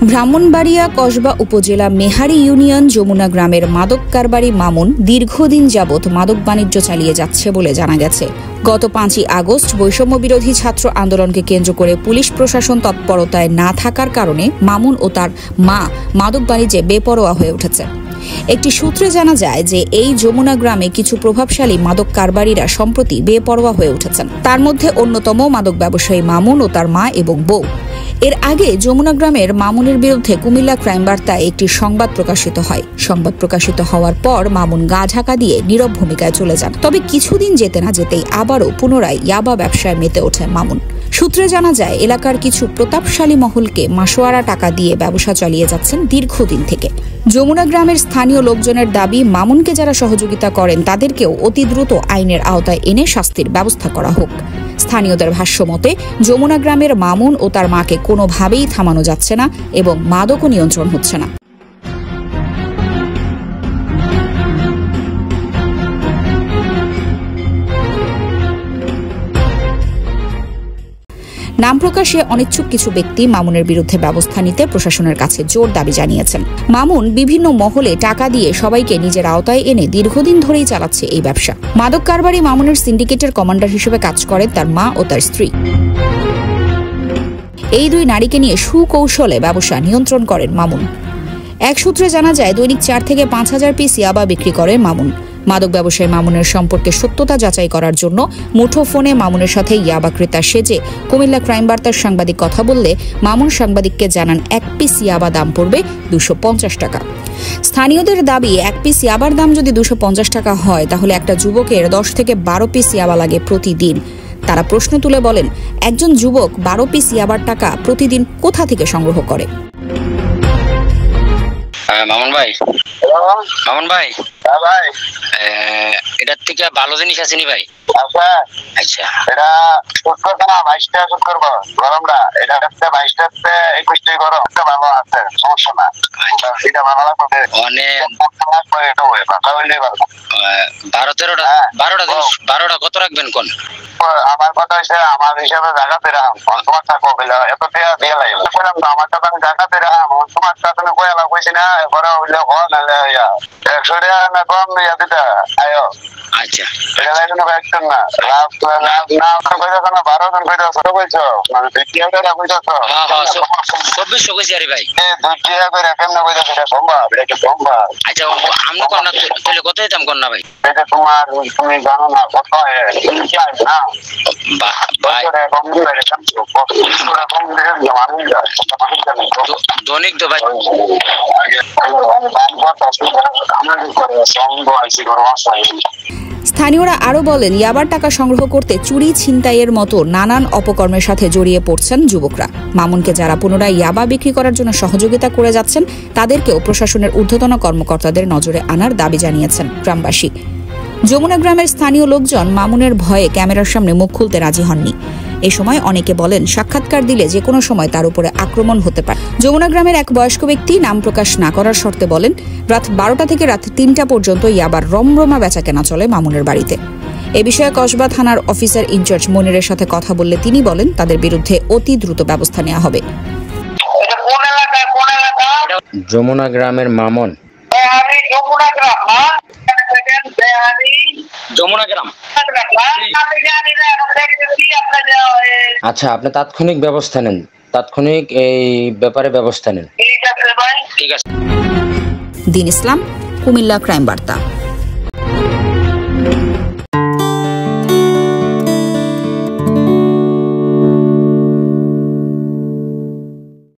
ব্রাহ্মণবাড়িয়া কসবা উপজেলা মেহারি ইউনিয়ন যমুনা গ্রামের মাদক কারবারি মামুন দীর্ঘদিন যাবৎ মাদক বাণিজ্য চালিয়ে যাচ্ছে বলে জানা গেছে। গত 5ই আগস্ট বৈষম্য বিরোধী ছাত্র আন্দোলনকে কেন্দ্র করে পুলিশ প্রশাসন তৎপরতায় না থাকার কারণে মামুন ও তার মা মাদক বাণিজ্যে বেপরোয়া হয়ে উঠেছে। একটি সূত্রে জানা যায় যে এই যমুনা গ্রামে কিছু প্রভাবশালী মাদক কারবারিরা সম্প্রতি বেপরোয়া হয়ে উঠেছেন। তার মধ্যে অন্যতম মাদক ব্যবসায়ী মামুন ও তার মা এবং বউ। এর আগে যমুনা গ্রামের মামুনের বিরুদ্ধে কুমিল্লা ক্রাইম বার্তায় একটি সংবাদ প্রকাশিত হয়। সংবাদ প্রকাশিত হওয়ার পর মামুন গা ঢাকা দিয়ে নীরব ভূমিকায় চলে যান। তবে কিছুদিন যেতে না যেতেই আবারও পুনরায় ইয়াবা ব্যবসায় মেতে ওঠে মামুন। সূত্রে জানা যায় এলাকার কিছু প্রতাপশালী মহলকে মাসোয়ারা টাকা দিয়ে ব্যবসা চালিয়ে যাচ্ছেন দীর্ঘদিন থেকে। যমুনা গ্রামের স্থানীয় লোকজনের দাবি, মামুনকে যারা সহযোগিতা করেন তাদেরকেও অতি দ্রুত আইনের আওতায় এনে শাস্তির ব্যবস্থা করা হোক। স্থানীয়দের ভাষ্য মতে যমুনা গ্রামের মামুন ও তার মাকে কোনোভাবেই থামানো যাচ্ছে না এবং মাদকও নিয়ন্ত্রণ হচ্ছে না। নাম প্রকাশে অনিচ্ছুক কিছু ব্যক্তি মামুনের বিরুদ্ধে ব্যবস্থা নিতে প্রশাসনের কাছে জোর দাবি জানিয়েছেন। মামুন বিভিন্ন মহলে টাকা দিয়ে সবাইকে নিজের আওতায় এনে দীর্ঘদিন ধরেই চালাচ্ছে এই ব্যবসা। মাদক কারবারি মামুনের সিন্ডিকেটের কমান্ডার হিসেবে কাজ করেন তার মা ও তার স্ত্রী। এই দুই নারীকে নিয়ে সুকৌশলে ব্যবসা নিয়ন্ত্রণ করেন মামুন। এক সূত্রে জানা যায় দৈনিক 4 থেকে 5,000 পিস ইয়াবা বিক্রি করেন মামুন। মাদক ব্যবসায়ী মামুনের সম্পর্কে সত্যতা যাচাই করার জন্য মুঠোফোনে মামুনের সাথে ইয়াবা ক্রেতা সেজে কুমিল্লা ক্রাইম বার্তার সাংবাদিক কথা বললে মামুন সাংবাদিককে জানান 1 পিস ইয়াবা দাম পড়বে 250 টাকা। স্থানীয়দের দাবি 1 পিস ইয়াবার দাম যদি 250 টাকা হয় তাহলে একটা যুবকের 10 থেকে 12 পিস ইয়াবা লাগে প্রতিদিন। তারা প্রশ্ন তুলে বলেন, একজন যুবক 12 পিস ইয়াবার টাকা প্রতিদিন কোথা থেকে সংগ্রহ করে? মামুন ভাই, মামুন ভাই, ভাই এটার থেকে ভালো জিনিস আছে নি ভাই? আচ্ছা আচ্ছা, এটা শুট করতে না 22 টাকা শুট করবো গরমটা, এটা 22 টাকা 21 টাকা গরম, এটা ভালো আছে, সমস্যা না। এটা ভালো লাগবে অনেক, এটা হয় কথা বললেই ভালো। 12টা কত রাখবেন কোন? আমার কথা হচ্ছে আমার হিসাবে জায়গা পেরাম তোমার টাকা পেলে এত টাকা দিয়ে লাগবে আমার টাকা আমি জায়গা পেরাম তোমার টাকা তুমি কয়লা কইছি না এবারে হইলে হয় নাহলে 100 টাকা না কম ইয়া দিতে আয়ো। আচ্ছা, এটা লাগে না একদম না লাভ না কইছো না 12 জন কইছো কইছো মানে 2 টাকা কইছো। হ্যাঁ হ্যাঁ 2400 কইছি আরে ভাই, 2 টাকা করে কেমনে কইছো সেটা সম্ভব? এটা কি সম্ভব? আচ্ছা আমরা কোন না তাহলে কত দাম কোন না ভাই? এটা তোমার তুমি জানো না কত হয় তুমি কি আইছ না দৈনিক তো ভাই স্থানীয়রা আরো বলেন ইয়াবার টাকা সংগ্রহ করতে চুরি ছিনতাইয়ের মতো নানান অপকর্মের সাথে জড়িয়ে পড়ছেন যুবকরা। মামুনকে যারা পুনরায় ইয়াবা বিক্রি করার জন্য সহযোগিতা করে যাচ্ছেন তাদেরকেও প্রশাসনের ঊর্ধ্বতন কর্মকর্তাদের নজরে আনার দাবি জানিয়েছেন গ্রামবাসী। যমুনা গ্রামের স্থানীয় লোকজন মামুনের ভয়ে ক্যামেরার সামনে মুখ খুলতে রাজি হননি। এ সময় অনেকে বলেন সাক্ষাৎকার দিলে যে কোনো সময় তার উপরে আক্রমণ হতে পারে। যমুনা গ্রামের এক বয়স্ক ব্যক্তি নাম প্রকাশ না করার শর্তে বলেন রাত 12টা থেকে রাত 3টা পর্যন্ত ইয়াবার রমরমা বেচাকেনা চলে মামুনের বাড়িতে। এ বিষয়ে কসবা থানার অফিসার ইনচার্জ মনিরের সাথে কথা বললে তিনি বলেন তাদের বিরুদ্ধে অতি দ্রুত ব্যবস্থা নেওয়া হবে। যমুনা গ্রামের মামুন, যমুনা গ্রাম। আচ্ছা, আপনি তাৎক্ষণিক ব্যবস্থা নেন, তাৎক্ষণিক এই ব্যাপারে ব্যবস্থা নেন। ঠিক আছে। দিন ইসলাম, কুমিল্লা ক্রাইম বার্তা।